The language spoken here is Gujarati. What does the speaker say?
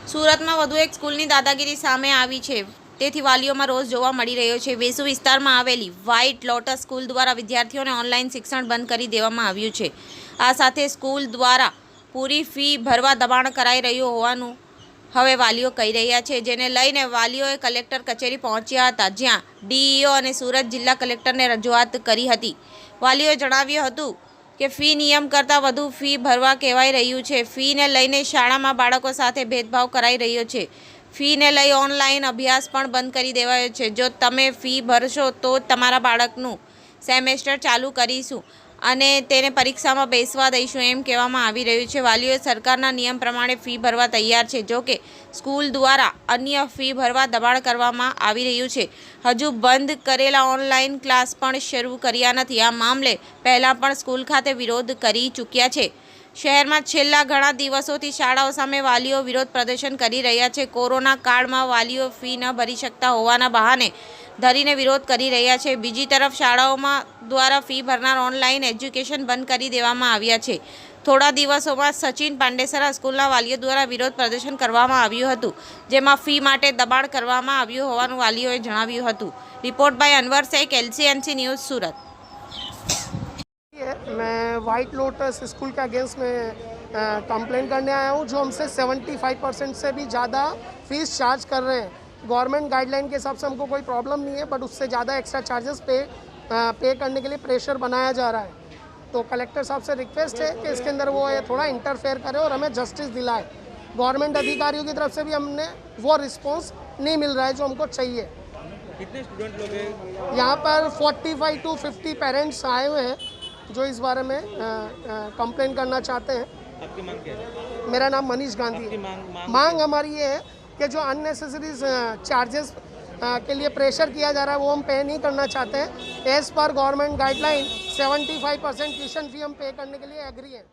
સુરતમાં વધુ એક સ્કૂલની દાદાગીરી સામે આવી છે, તેથી વાલીઓમાં રોષ જોવા મળી રહ્યો છે। વેસુ વિસ્તારમાં આવેલી વ્હાઇટ લોટસ સ્કૂલ દ્વારા વિદ્યાર્થીઓને ઓનલાઈન શિક્ષણ બંધ કરી દેવામાં આવ્યું છે। આ સાથે સ્કૂલ દ્વારા પૂરી ફી ભરવા દબાણ કરાઈ રહ્યું હોવાનું હવે વાલીઓ કહી રહ્યા છે, જેને લઈને વાલીઓએ કલેક્ટર કચેરી પહોંચ્યા હતા, જ્યાં ડીઈઓ અને સુરત જિલ્લા કલેક્ટરને રજૂઆત કરી હતી। વાલીઓએ જણાવ્યું હતું કે ફી નિયમ કરતાં વધુ ફી ભરવા કહેવાઈ રહ્યું છે। ફીને લઈને શાળામાં બાળકો સાથે ભેદભાવ કરાઈ રહ્યો છે। ફીને લઈ ઓનલાઈન અભ્યાસ પણ બંધ કરી દેવાયો છે। જો તમે ફી ભરશો તો તમારા બાળકનું સેમેસ્ટર ચાલુ કરીશું અને તેને પરીક્ષામાં બેસવા દઈશું, એમ કહેવામાં આવી રહ્યું છે। વાલીઓ સરકારના નિયમ પ્રમાણે ફી ભરવા તૈયાર છે, જો કે સ્કૂલ દ્વારા અન્ય ફી ભરવા દબાણ કરવામાં આવી રહ્યું છે। હજુ બંધ કરેલા ઓનલાઈન ક્લાસ પણ શરૂ કર્યા નથી। આ મામલે પહેલાં પણ સ્કૂલ ખાતે વિરોધ કરી ચૂક્યા છે। શહેરમાં છેલ્લા ઘણા દિવસોથી શાળાઓ સામે વાલીઓ વિરોધ પ્રદર્શન કરી રહ્યા છે। કોરોના કાળમાં વાલીઓ ફી ન ભરી શકતા હોવાના બહાને ધરીને વિરોધ કરી રહ્યા છે। બીજી તરફ શાળાઓમાં દ્વારા ફી ભરનાર ઓનલાઈન એજ્યુકેશન બંધ કરી દેવામાં આવ્યા છે। થોડા દિવસોમાં સચિન પાંડેસરા સ્કૂલના વાલીઓ દ્વારા વિરોધ પ્રદર્શન કરવામાં આવ્યું હતું, જેમાં ફી માટે દબાણ કરવામાં આવ્યું હોવાનું વાલીઓએ જણાવ્યું હતું। Report by Anwar Shaikh, LCNC news, Surat. मैं वाइट लोटस स्कूल के अगेंस्ट में कंप्लेन करने आया हूँ, जो हमसे 75% से भी ज़्यादा फीस चार्ज कर रहे हैं। गवर्नमेंट गाइडलाइन के हिसाब से हमको कोई प्रॉब्लम नहीं है, बट उससे ज़्यादा एक्स्ट्रा चार्जेस पे करने के लिए प्रेशर बनाया जा रहा है। तो कलेक्टर साहब से रिक्वेस्ट है कि इसके अंदर वो थोड़ा इंटरफेयर करे और हमें जस्टिस दिलाए। गवर्नमेंट अधिकारियों की तरफ से भी हमने वो रिस्पॉन्स नहीं मिल रहा है जो हमको चाहिए। कितने स्टूडेंट लोग हैं यहाँ पर 45 to 50 पेरेंट्स आए हुए हैं जो इस बारे में कंप्लेन करना चाहते हैं। आपकी मांग क्या है? मेरा नाम मनीष गांधी है। मांग हमारी ये है कि जो अननेसेसरी चार्जेस के लिए प्रेशर किया जा रहा है वो हम पे नहीं करना चाहते हैं। As per government guideline 75% tuition fee हम पे करने के लिए एग्री है।